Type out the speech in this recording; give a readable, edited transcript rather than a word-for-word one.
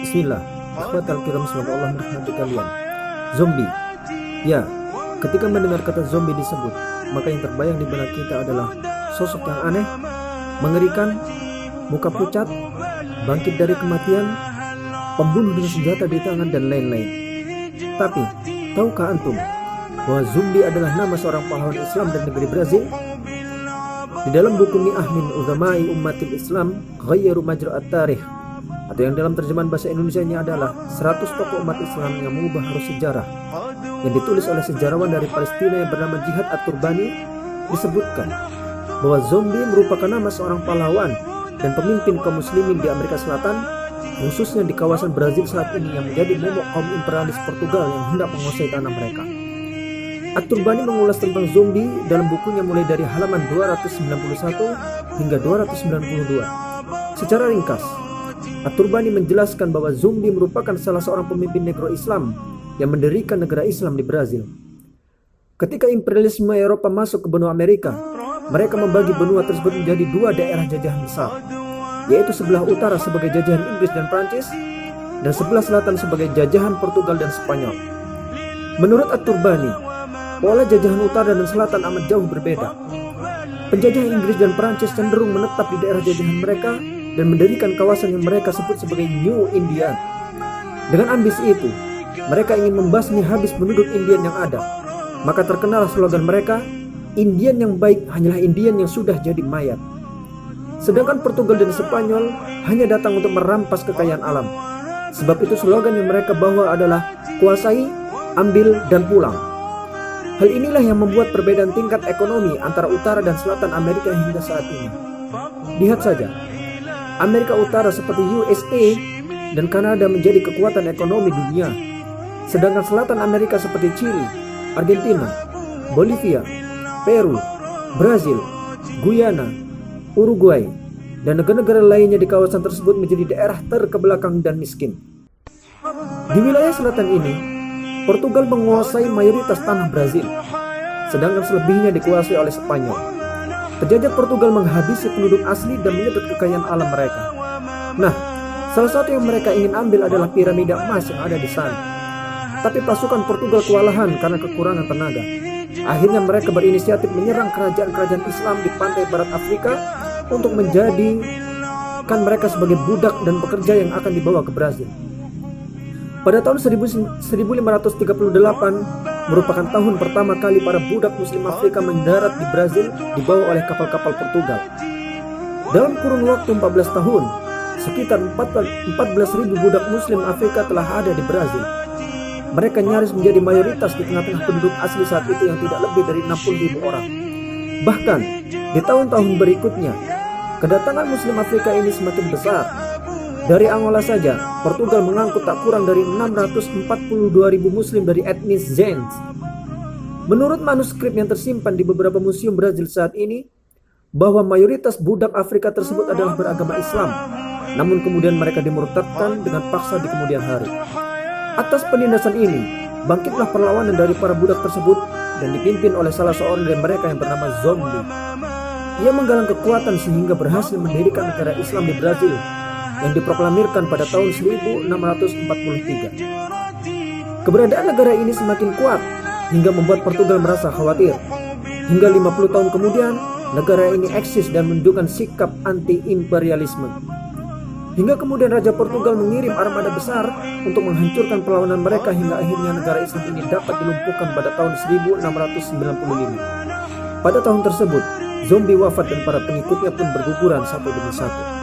Bismillah, ikhwatal kiram, semoga Allah merahmati kalian. Zombie. Ya, ketika mendengar kata zombie disebut, maka yang terbayang di benak kita adalah sosok yang aneh, mengerikan, muka pucat, bangkit dari kematian, pembunuh dengan senjata di tangan, dan lain-lain. Tapi, tahukah antum bahwa zombie adalah nama seorang pahlawan Islam dari negeri Brazil? Di dalam buku Mi'ah min Uzamai Ummatil Islam Ghayyaru Majra at-Tarikh, atau yang dalam terjemahan bahasa Indonesianya adalah 100 tokoh umat Islam yang mengubah arus sejarah, yang ditulis oleh sejarawan dari Palestina yang bernama Jihad At-Turbani, disebutkan bahwa zombie merupakan nama seorang pahlawan dan pemimpin kaum muslimin di Amerika Selatan, khususnya di kawasan Brazil saat ini, yang menjadi momok kaum imperialis Portugal yang hendak menguasai tanah mereka. At-Turbani mengulas tentang zombie dalam bukunya mulai dari halaman 291 hingga 292. Secara ringkas, At-Turbani menjelaskan bahwa zombie merupakan salah seorang pemimpin negro Islam yang mendirikan negara Islam di Brazil. Ketika imperialisme Eropa masuk ke benua Amerika, mereka membagi benua tersebut menjadi dua daerah jajahan besar, yaitu sebelah utara sebagai jajahan Inggris dan Prancis, dan sebelah selatan sebagai jajahan Portugal dan Spanyol. Menurut At-Turbani, pola jajahan utara dan selatan amat jauh berbeda. Penjajah Inggris dan Prancis cenderung menetap di daerah jajahan mereka dan mendirikan kawasan yang mereka sebut sebagai New India. Dengan ambisi itu, mereka ingin membasmi habis penduduk Indian yang ada. Maka terkenal slogan mereka, Indian yang baik hanyalah Indian yang sudah jadi mayat. Sedangkan Portugal dan Spanyol hanya datang untuk merampas kekayaan alam. Sebab itu slogan yang mereka bawa adalah kuasai, ambil, dan pulang. Hal inilah yang membuat perbedaan tingkat ekonomi antara utara dan selatan Amerika hingga saat ini. Lihat saja, Amerika Utara seperti USA dan Kanada menjadi kekuatan ekonomi dunia, sedangkan selatan Amerika seperti Chili, Argentina, Bolivia, Peru, Brazil, Guyana, Uruguay, dan negara-negara lainnya di kawasan tersebut menjadi daerah terkebelakang dan miskin. Di wilayah selatan ini, Portugal menguasai mayoritas tanah Brazil, sedangkan selebihnya dikuasai oleh Spanyol. Penjajah Portugal menghabisi penduduk asli dan menyedot kekayaan alam mereka. Nah, salah satu yang mereka ingin ambil adalah piramida emas yang ada di sana. Tapi pasukan Portugal kewalahan karena kekurangan tenaga. Akhirnya mereka berinisiatif menyerang kerajaan-kerajaan Islam di pantai barat Afrika untuk menjadikan mereka sebagai budak dan pekerja yang akan dibawa ke Brazil. Pada tahun 1538 merupakan tahun pertama kali para budak muslim Afrika mendarat di Brazil dibawa oleh kapal-kapal Portugal. Dalam kurun waktu 14 tahun, sekitar 14.000 budak muslim Afrika telah ada di Brazil. Mereka nyaris menjadi mayoritas di tengah-tengah penduduk asli saat itu yang tidak lebih dari 60.000 orang. Bahkan di tahun-tahun berikutnya, kedatangan muslim Afrika ini semakin besar. Dari Angola saja, Portugal mengangkut tak kurang dari 642.000 muslim dari etnis Zens. Menurut manuskrip yang tersimpan di beberapa museum Brazil saat ini, bahwa mayoritas budak Afrika tersebut adalah beragama Islam, namun kemudian mereka dimurtadkan dengan paksa di kemudian hari. Atas penindasan ini, bangkitlah perlawanan dari para budak tersebut dan dipimpin oleh salah seorang dari mereka yang bernama Zombie. Ia menggalang kekuatan sehingga berhasil mendirikan negara Islam di Brazil yang diproklamirkan pada tahun 1643. Keberadaan negara ini semakin kuat hingga membuat Portugal merasa khawatir. Hingga 50 tahun kemudian, negara ini eksis dan menunjukkan sikap anti-imperialisme. Hingga kemudian Raja Portugal mengirim armada besar untuk menghancurkan perlawanan mereka hingga akhirnya negara Islam ini dapat dilumpuhkan pada tahun 1695. Pada tahun tersebut, Zombie wafat dan para pengikutnya pun berguguran satu demi satu.